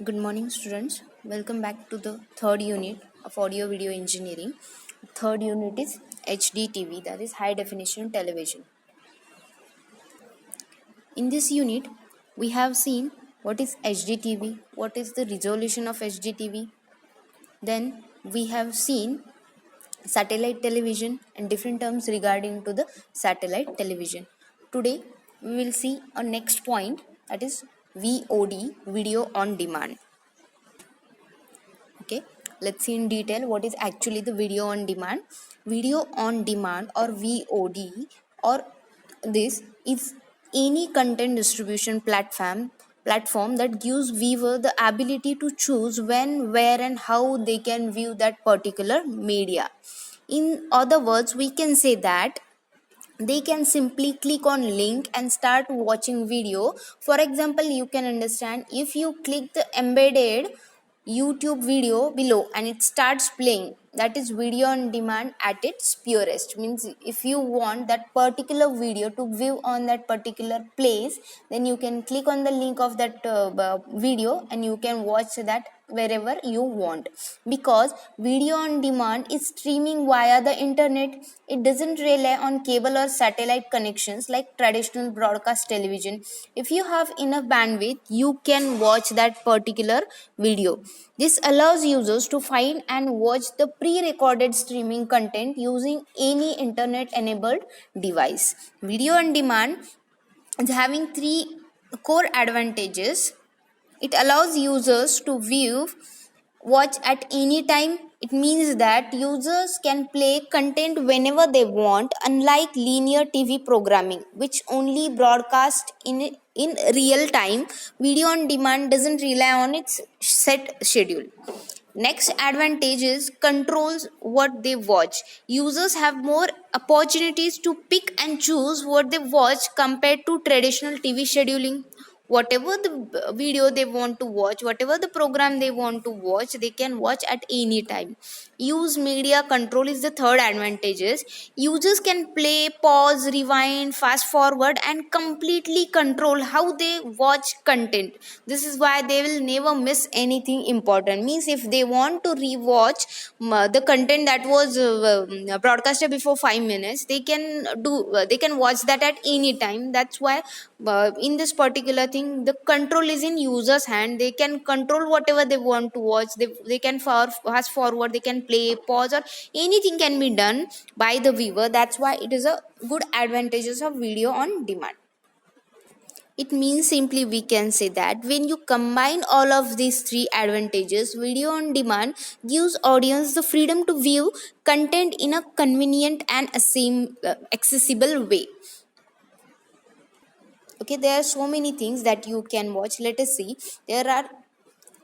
Good morning, students. Welcome back to the third unit of audio video engineering. Third unit is HDTV, that is high definition television. In this unit, we have seen what is HDTV, what is the resolution of HDTV. Then we have seen satellite television and different terms regarding to the satellite television. Today, we will see a next point, that is VOD, video on demand. Okay, let's see in detail what is actually the video on demand. Video on demand or VOD, or this is any content distribution platform that gives viewer the ability to choose when, where and how they can view that particular media. In other words, we can say that they can simply click on link and start watching video. For example, you can understand, if you click the embedded YouTube video below and it starts playing, that is video on demand at its purest. Means if you want that particular video to view on that particular place, then you can click on the link of that video and you can watch that wherever you want, because video on demand is streaming via the internet. It doesn't rely on cable or satellite connections like traditional broadcast television. If you have enough bandwidth, you can watch that particular video. This allows users to find and watch the pre-recorded streaming content using any internet enabled device. Video on demand is having three core advantages. It allows users to view, watch at any time. It means that users can play content whenever they want, unlike linear TV programming, which only broadcast in real time. Video on demand doesn't rely on its set schedule. Next advantage is controls what they watch. Users have more opportunities to pick and choose what they watch compared to traditional TV scheduling. Whatever the video they want to watch, whatever the program they want to watch, they can watch at any time. Use media control is the third advantages. Users can play, pause, rewind, fast forward and completely control how they watch content. This is why they will never miss anything important. Means if they want to rewatch the content that was broadcasted before 5 minutes, they can watch that at any time. That's why in this particular thing, the control is in users hand. They can control whatever they want to watch. They can fast forward, they can play, pause, or anything can be done by the viewer. That's why it is a good advantages of video on demand. It means simply we can say that when you combine all of these three advantages, video on demand gives audience the freedom to view content in a convenient and accessible way. Okay, there are so many things that you can watch. Let us see. There are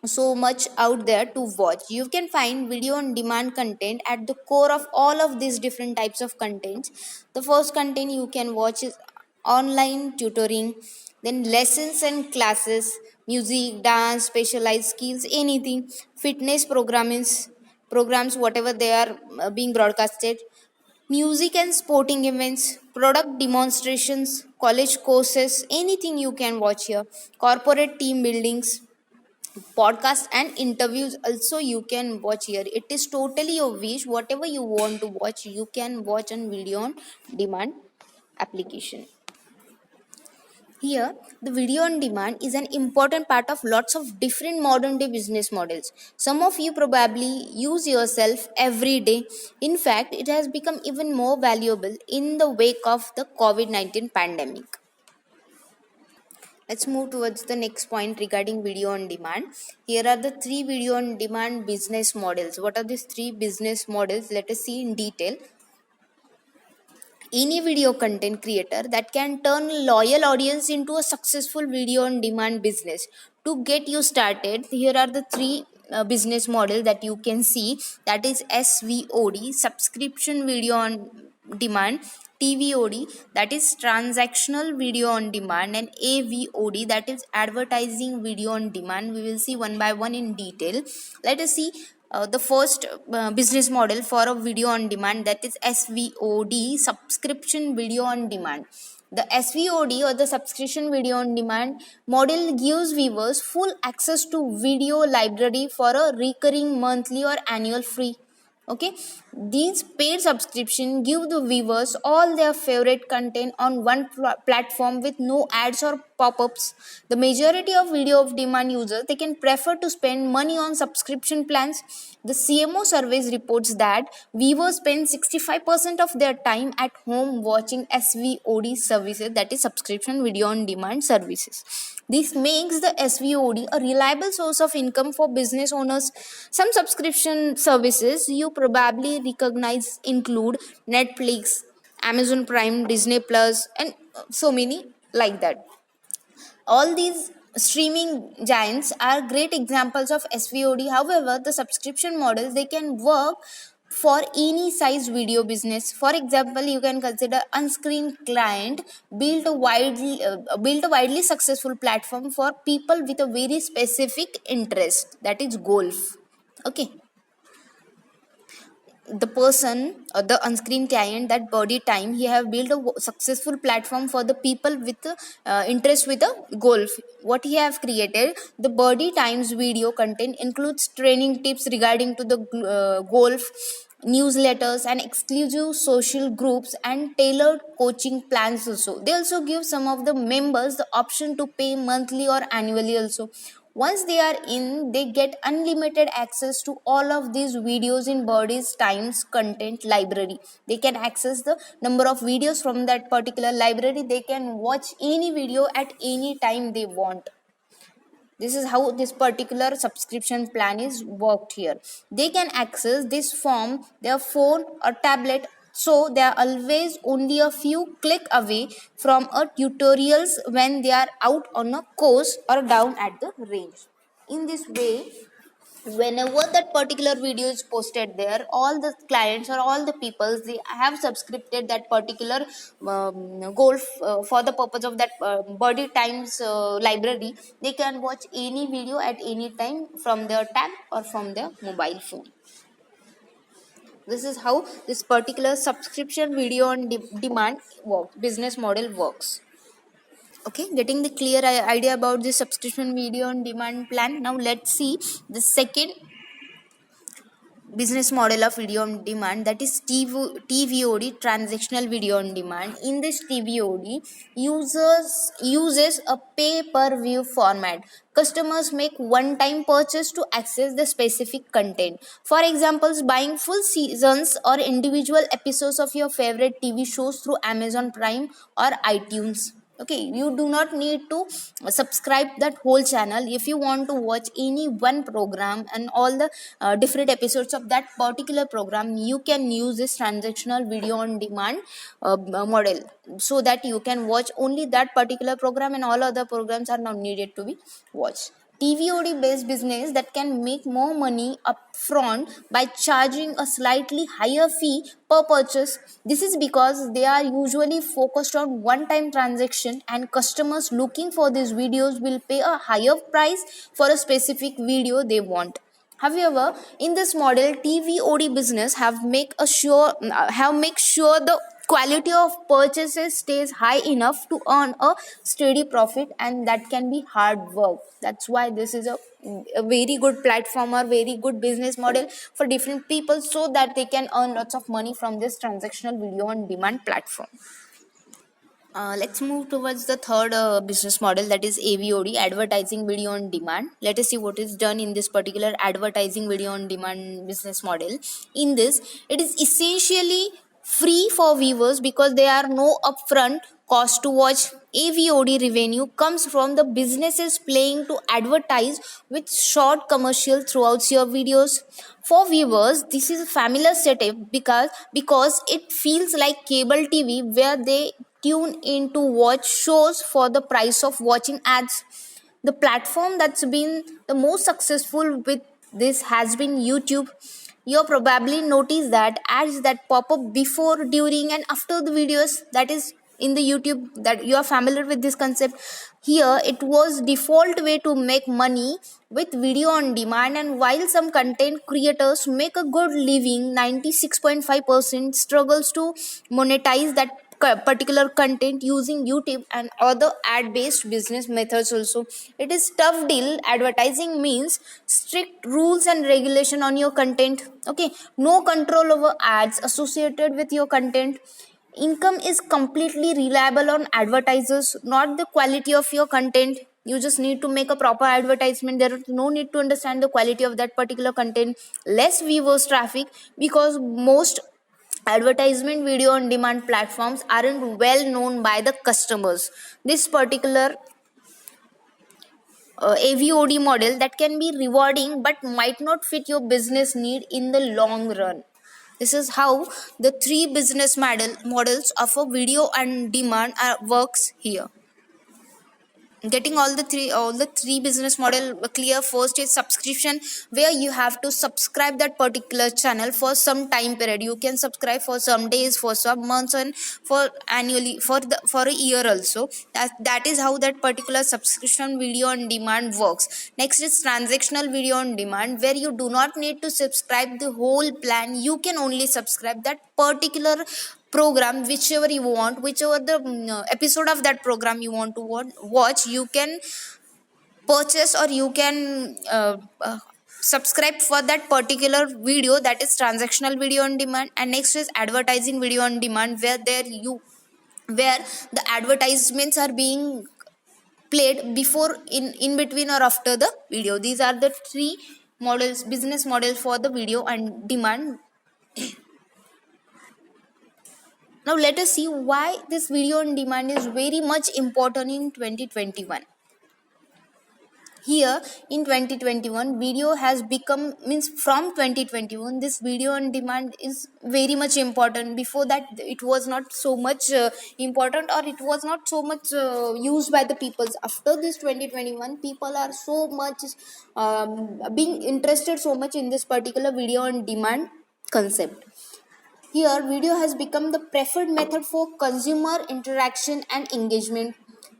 so much out there to watch. You can find video on demand content at the core of all of these different types of contents. The first content you can watch is online tutoring, then lessons and classes, music, dance, specialized skills, anything, fitness programs, whatever they are being broadcasted, music and sporting events, product demonstrations, college courses, anything you can watch here, corporate team buildings, podcast and interviews also you can watch here. It is totally your wish. Whatever you want to watch, you can watch on video on demand application. Here, the video on demand is an important part of lots of different modern day business models. Some of you probably use yourself every day. In fact, it has become even more valuable in the wake of the COVID-19 pandemic. Let's move towards the next point regarding video on demand. Here are the three video on demand business models. What are these three business models? Let us see in detail. Any video content creator that can turn a loyal audience into a successful video on demand business. To get you started, here are the three business model that you can see, that is SVOD, subscription video on demand, TVOD, that is transactional video on demand, and AVOD, that is advertising video on demand. We will see one by one in detail. Let us see the first business model for a video on demand, that is SVOD, subscription video on demand. The SVOD or the subscription video on demand model gives viewers full access to video library for a recurring monthly or annual fee. Okay, these paid subscription give the viewers all their favorite content on one platform with no ads or pop-ups. The majority of video of demand users, they can prefer to spend money on subscription plans. The CMO surveys reports that viewers spend 65% of their time at home watching SVOD services, that is subscription video on demand services. This makes the SVOD a reliable source of income for business owners. Some subscription services you probably recognize include Netflix, Amazon Prime, Disney Plus, and so many like that. All these streaming giants are great examples of SVOD. However, the subscription models, they can work for any size video business. For example, you can consider Unscreen Client built a widely successful platform for people with a very specific interest, that is golf. Okay, the person or the unscreen client, that body time, he have built a successful platform for the people with interest with the golf. What he have created, the body times video content includes training tips regarding to the golf, newsletters and exclusive social groups and tailored coaching plans. Also, they also give some of the members the option to pay monthly or annually also. Once they are in, they get unlimited access to all of these videos in Birdie's Times content library. They can access the number of videos from that particular library. They can watch any video at any time they want. This is how this particular subscription plan is worked here. They can access this from their phone or tablet, so they are always only a few click away from a tutorials when they are out on a course or down at the range. In this way, whenever that particular video is posted there, all the clients or all the people, they have subscribed that particular golf for the purpose of that body times library. They can watch any video at any time from their tab or from their mobile phone. This is how this particular subscription video on demand business model works. Okay, getting the clear idea about the subscription video on demand plan. Now let's see the second business model of video on demand, that is TVOD, transactional video on demand. In this TVOD, users uses a pay per view format. Customers make one time purchase to access the specific content. For examples, buying full seasons or individual episodes of your favorite TV shows through Amazon Prime or iTunes. Okay, you do not need to subscribe that whole channel. If you want to watch any one program and all the different episodes of that particular program, you can use this transactional video on demand model, so that you can watch only that particular program and all other programs are not needed to be watched. TVOD based business that can make more money upfront by charging a slightly higher fee per purchase. This is because they are usually focused on one time transaction, and customers looking for these videos will pay a higher price for a specific video they want. However, in this model, TVOD business have make sure the quality of purchases stays high enough to earn a steady profit, and that can be hard work. That's why this is a very good platform or very good business model for different people, so that they can earn lots of money from this transactional video on demand platform. Let's move towards the third business model, that is AVOD, advertising video on demand. Let us see what is done in this particular advertising video on demand business model. In this, it is essentially free for viewers because there are no upfront cost to watch. AVOD revenue comes from the businesses playing to advertise with short commercial throughout your videos. For viewers, this is a familiar setup because it feels like cable TV, where they tune in to watch shows for the price of watching ads. The platform that's been the most successful with this has been YouTube. You probably notice that ads that pop up before, during, and after the videos, that is in the YouTube, that you are familiar with this concept. Here, it was default way to make money with video on demand, and while some content creators make a good living, 96.5% struggles to monetize that particular content using YouTube and other ad based business methods also. It is tough deal. Advertising means strict rules and regulation on your content. Okay, no control over ads associated with your content. Income is completely reliable on advertisers, not the quality of your content. You just need to make a proper advertisement. There is no need to understand the quality of that particular content. Less viewers traffic, because most advertisement video on demand platforms aren't well known by the customers. This particular AVOD model that can be rewarding but might not fit your business need in the long run. This is how the three business models of a video on demand works here. Getting all the three business model clear. First is subscription, where you have to subscribe that particular channel for some time period. You can subscribe for some days, for some months, and for annually, for a year also. That is how that particular subscription video on demand works. Next is transactional video on demand, where you do not need to subscribe the whole plan. You can only subscribe that particular program, whichever you want, whichever the episode of that program you want to watch, you can purchase, or you can subscribe for that particular video. That is transactional video on demand. And next is advertising video on demand, where the advertisements are being played before, in between, or after the video. These are the three business models for the video on demand. Now let us see why this video on demand is very much important in 2021. Here in 2021, video has become, means from 2021, this video on demand is very much important. Before that, it was not so much important, or it was not so much used by the people. After this 2021, people are so much being interested so much in this particular video on demand concept. Here, video has become the preferred method for consumer interaction and engagement.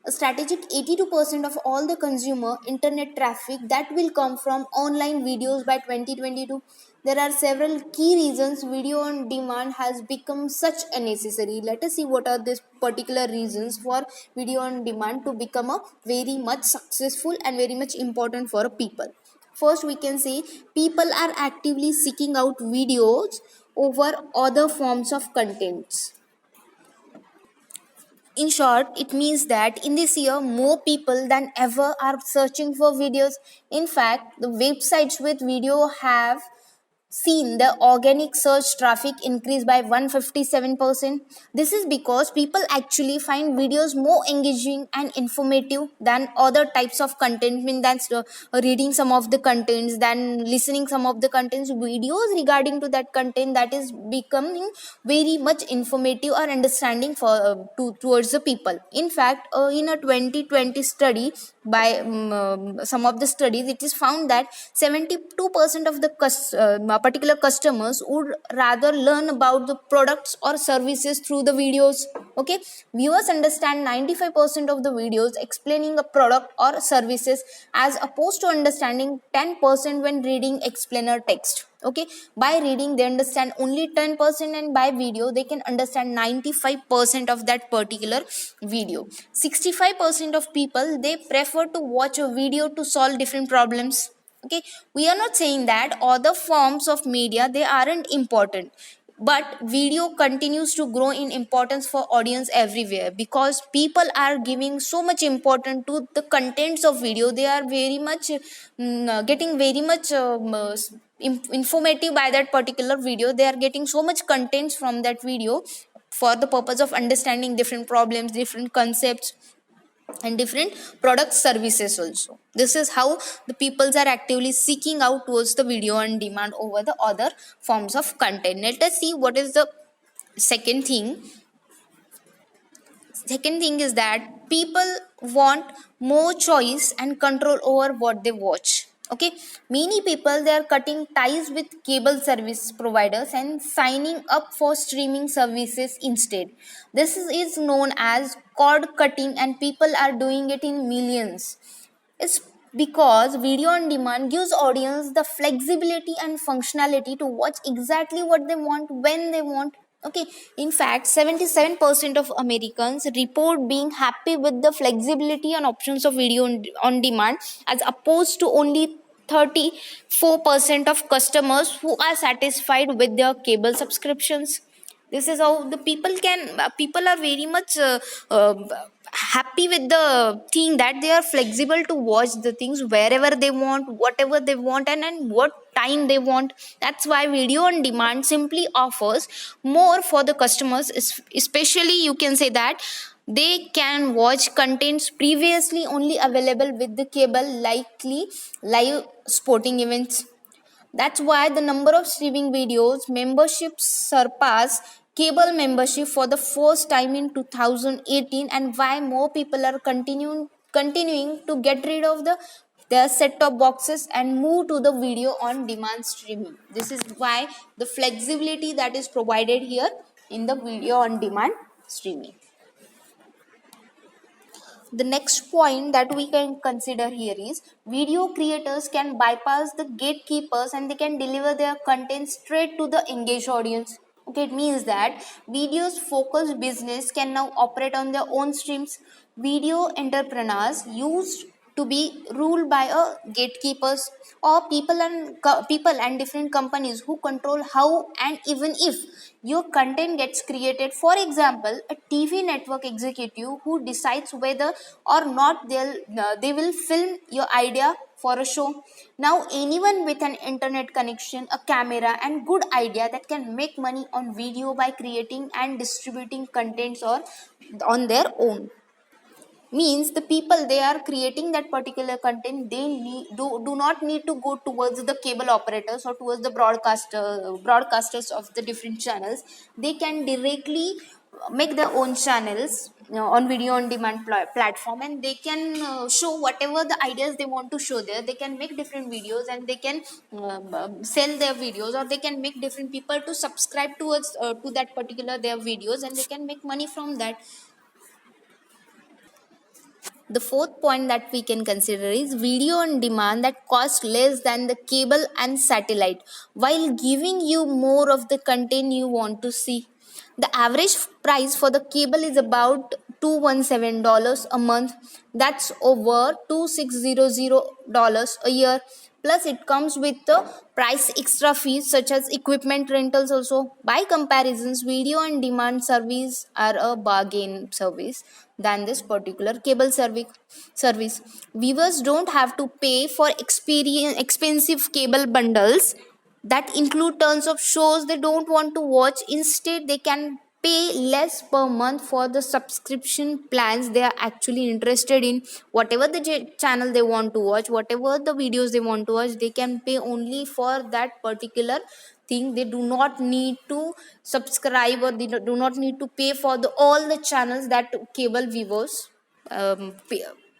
A strategic 82% of all the consumer internet traffic that will come from online videos by 2022. There are several key reasons video on demand has become such a necessary. Let us see what are these particular reasons for video on demand to become a very much successful and very much important for people. First, we can say people are actively seeking out videos over other forms of contents. In short, it means that in this year, more people than ever are searching for videos. In fact, the websites with video have seen the organic search traffic increase by 157%. This is because people actually find videos more engaging and informative than other types of content. I mean, that's reading some of the contents, than listening some of the contents. Videos regarding to that content, that is becoming very much informative or understanding for towards the people. In fact, in a 2020 study by some of the studies, it is found that 72% of the particular customers would rather learn about the products or services through the videos. Okay, viewers understand 95% of the videos explaining a product or services, as opposed to understanding 10% when reading explainer text. Okay, by reading they understand only 10%, and by video they can understand 95% of that particular video. 65% of people, they prefer to watch a video to solve different problems. Okay, we are not saying that other forms of media, they aren't important, but video continues to grow in importance for audience everywhere, because people are giving so much importance to the contents of video. They are very much getting very much informative by that particular video. They are getting so much contents from that video for the purpose of understanding different problems, different concepts, and different product services also. This is how the peoples are actively seeking out towards the video on demand over the other forms of content. Let us see what is the second thing. Second thing is that people want more choice and control over what they watch. Okay, many people, they are cutting ties with cable service providers and signing up for streaming services instead. This is known as cord cutting, and people are doing it in millions. It's because video on demand gives audience the flexibility and functionality to watch exactly what they want when they want. Okay, in fact, 77% of Americans report being happy with the flexibility and options of video on demand, as opposed to only 34% of customers who are satisfied with their cable subscriptions. This is how the people are very much uh, happy with the thing that they are flexible to watch the things wherever they want, whatever they want, and what time they want. That's why video on demand simply offers more for the customers, especially you can say that they can watch contents previously only available with the cable, likely live sporting events. That's why the number of streaming videos memberships surpass cable membership for the first time in 2018, and why more people are continuing to get rid of their set top boxes and move to the video on demand streaming. This is why the flexibility that is provided here in the video on demand streaming. The next point that we can consider here is video creators can bypass the gatekeepers and they can deliver their content straight to the engaged audience. Okay, it means that videos focused business can now operate on their own streams. Video entrepreneurs used to be ruled by a gatekeepers or people and different companies who control how and even if your content gets created. For example, a TV network executive who decides whether or not they will film your idea for a show. Now anyone with an internet connection, a camera and good idea that can make money on video by creating and distributing contents or on their own. Means the people they are creating that particular content, they do not need to go towards the cable operators or towards the broadcasters of the different channels. They can directly make their own channels, on video on demand platform, and they can show whatever the ideas they want to show there. They can make different videos and they can sell their videos, or they can make different people to subscribe towards to that particular their videos, and they can make money from that. The fourth point that we can consider is video on demand that costs less than the cable and satellite while giving you more of the content you want to see. The average price for the cable is about $217 a month. That's over $2600 a year. Plus, it comes with the price extra fees such as equipment rentals also. By comparisons, video on demand service are a bargain service than this particular cable service. Viewers don't have to pay for expensive cable bundles that include tons of shows they don't want to watch. Instead, they can pay less per month for the subscription plans they are actually interested in. Whatever the channel they want to watch, whatever the videos they want to watch, they can pay only for that particular thing. They do not need to subscribe, or they do not need to pay for all the channels that cable viewers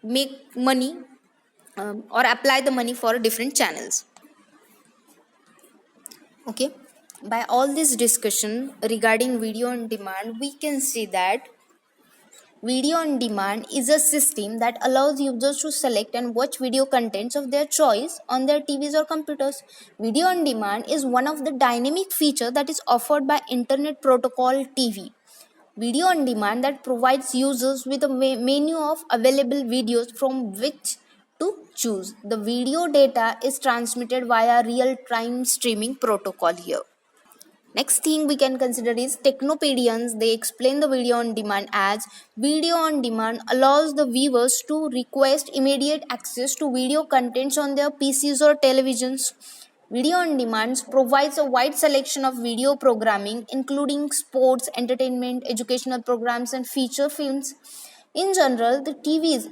make money, or apply the money for different channels. Okay, by all this discussion regarding video on demand, we can see that video on demand is a system that allows users to select and watch video contents of their choice on their TVs or computers. Video on demand is one of the dynamic features that is offered by Internet Protocol TV. Video on demand that provides users with a menu of available videos from which to choose. The video data is transmitted via real-time streaming protocol here. Next thing we can consider is Technopedians. They explain the video on demand as video on demand allows the viewers to request immediate access to video contents on their PCs or televisions. Video on demand provides a wide selection of video programming, including sports, entertainment, educational programs, and feature films. In general, the TVs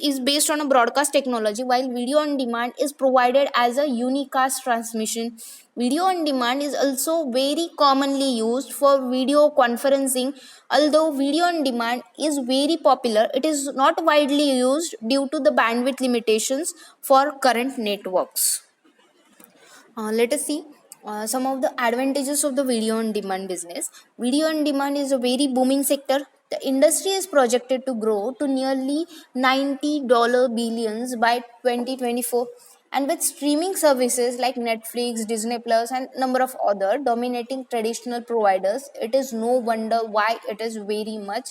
is based on a broadcast technology, while video on demand is provided as a unicast transmission. Video on demand is also very commonly used for video conferencing. Although video on demand is very popular, it is not widely used due to the bandwidth limitations for current networks. Let us see some of the advantages of the video on demand business. Video on demand is a very booming sector. The industry is projected to grow to nearly $90 billions by 2024. And with streaming services like Netflix, Disney Plus, and number of other dominating traditional providers, it is no wonder why it is very much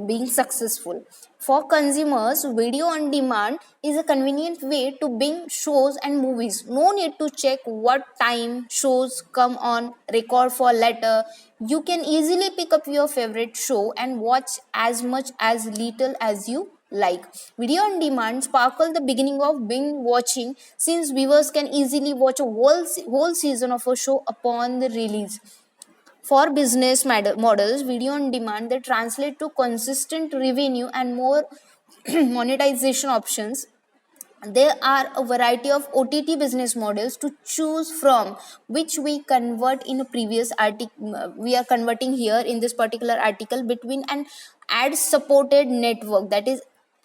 being successful. For consumers, video on demand is a convenient way to binge shows and movies. No need to check what time shows come on, record for later. You can easily pick up your favorite show and watch as much as little as you like. Video on demand sparkle the beginning of binge watching, since viewers can easily watch a whole season of a show upon the release. For business models, video on demand they translate to consistent revenue and more monetization options. There are a variety of OTT business models to choose from, which we convert in a previous article. We are converting here in this particular article between an ad supported network, that is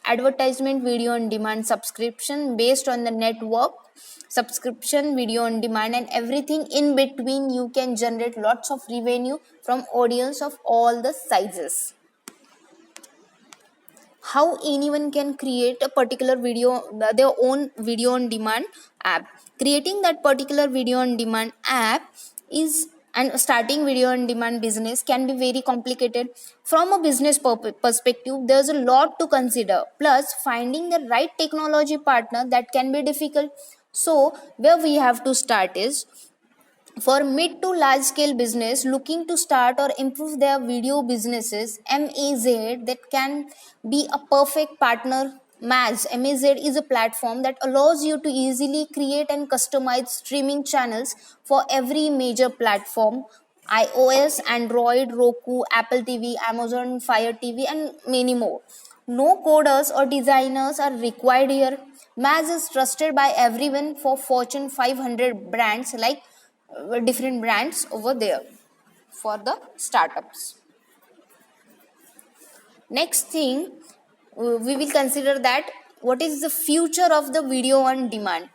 advertisement video on demand subscription based on the network, subscription video on demand, and everything in between. You can generate lots of revenue from audience of all the sizes. How anyone can create a particular video, their own video on demand app. Creating that particular video on demand app is, and starting video on demand business can be very complicated. From a business perspective, there's a lot to consider, plus finding the right technology partner that can be difficult. So where we have to start is, for mid to large scale business looking to start or improve their video businesses, MAZ that can be a perfect partner. MAZ is a platform that allows you to easily create and customize streaming channels for every major platform: iOS, Android, Roku, Apple TV, Amazon Fire TV, and many more. No coders or designers are required here. MAZ is trusted by everyone for Fortune 500 brands, like different brands over there for the startups. Next thing, we will consider that what is the future of the video on demand.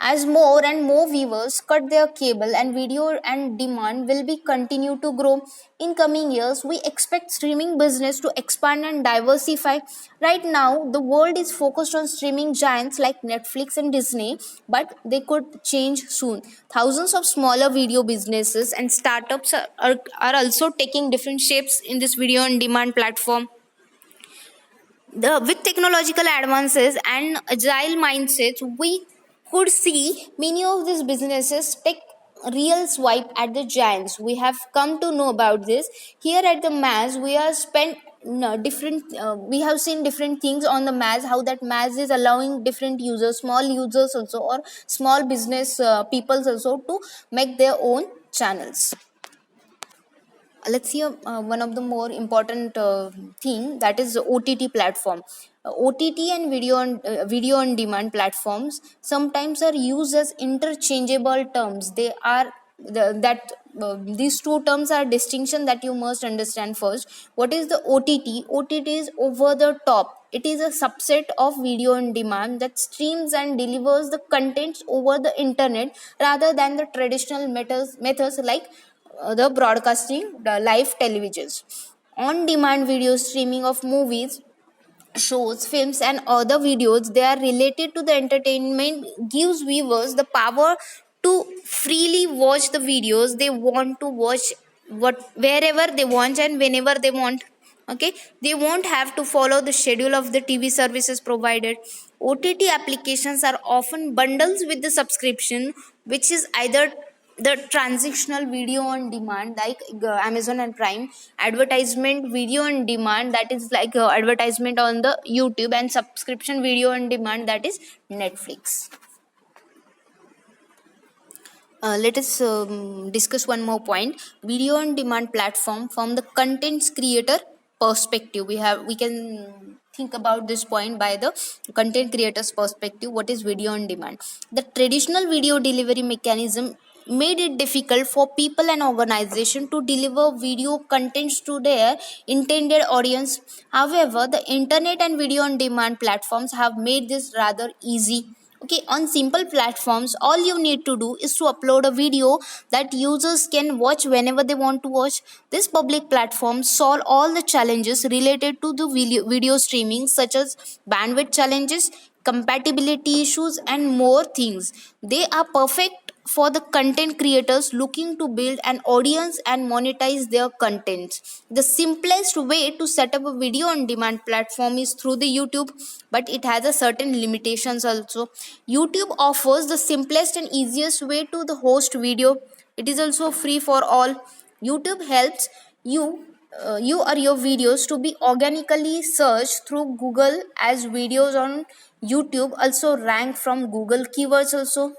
As more and more viewers cut their cable, and video and demand will be continue to grow in coming years, we expect streaming business to expand and diversify. Right now, the world is focused on streaming giants like Netflix and Disney, but they could change soon. Thousands of smaller video businesses and startups are also taking different shapes in this video on demand platform. With technological advances and agile mindsets, we could see many of these businesses take real swipe at the giants. We have come to know about this here at the MAS. We are spent different we have seen different things on the MAS, how that MAS is allowing different users, small users also, or small business peoples also, to make their own channels. Let's see one of the more important thing, that is OTT platform. OTT and video on demand platforms sometimes are used as interchangeable terms. They are that these two terms are distinction that you must understand first. What is the OTT? OTT is over the top. It is a subset of video on demand that streams and delivers the contents over the internet rather than the traditional methods like the broadcasting, the live televisions. On demand video streaming of movies, shows, films, and other videos, they are related to the entertainment, gives viewers the power to freely watch the videos they want to watch, wherever they want and whenever they want. Okay, they won't have to follow the schedule of the TV services provided. OTT applications are often bundles with the subscription, which is either the transactional video on demand like Amazon and Prime, advertisement video on demand, that is like advertisement on the YouTube, and subscription video on demand, that is Netflix. Let us discuss one more point: video on demand platform from the contents creator perspective. We can think about this point by the content creator's perspective. What is video on demand? The traditional video delivery mechanism made it difficult for people and organizations to deliver video contents to their intended audience. However, the internet and video on demand platforms have made this rather easy. Okay, on simple platforms, all you need to do is to upload a video that users can watch whenever they want to watch. This public platforms solve all the challenges related to the video streaming, such as bandwidth challenges, compatibility issues, and more things. They are perfect for the content creators looking to build an audience and monetize their content. The simplest way to set up a video on demand platform is through the YouTube, but it has a certain limitations also. YouTube offers the simplest and easiest way to the host video. It is also free for all. YouTube helps you or your videos to be organically searched through Google, as videos on YouTube also rank from Google keywords also.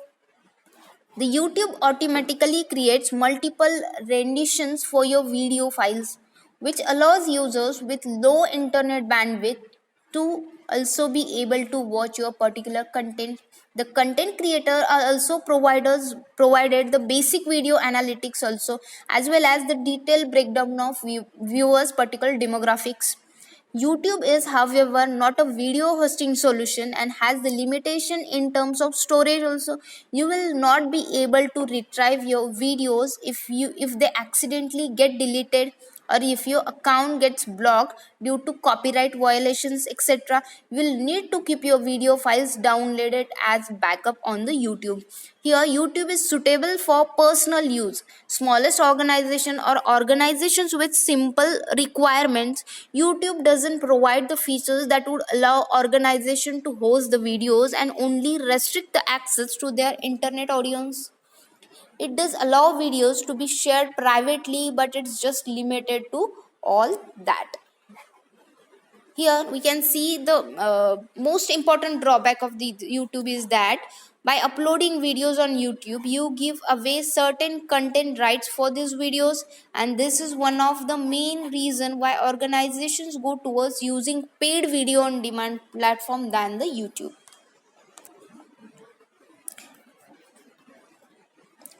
The YouTube automatically creates multiple renditions for your video files, which allows users with low internet bandwidth to also be able to watch your particular content. The content creator are also provided the basic video analytics also, as well as the detailed breakdown of viewers particular demographics. YouTube is, however, not a video hosting solution and has the limitation in terms of storage also. You will not be able to retrieve your videos if they accidentally get deleted, or if your account gets blocked due to copyright violations, etc. You will need to keep your video files downloaded as backup on the YouTube. Here, YouTube is suitable for personal use, smallest organization or organizations with simple requirements. YouTube doesn't provide the features that would allow organization to host the videos and only restrict the access to their internet audience. It does allow videos to be shared privately, but it's just limited to all that. Here we can see the most important drawback of the YouTube is that by uploading videos on YouTube, you give away certain content rights for these videos, and this is one of the main reason why organizations go towards using paid video on demand platform than the YouTube.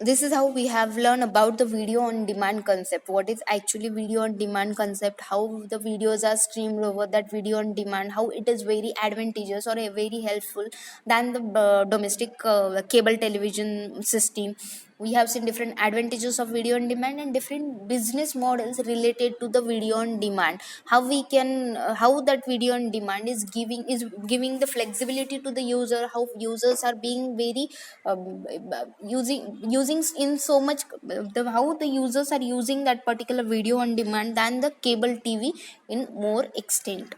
This is how we have learned about the video on demand concept. What is actually video on demand concept, how the videos are streamed over that video on demand, how it is very advantageous or very helpful than the domestic cable television system. We have seen different advantages of video on demand and different business models related to the video on demand. How we can how that video on demand is giving the flexibility to the user, how users are being very using in so much how the users are using that particular video on demand than the cable TV in more extent.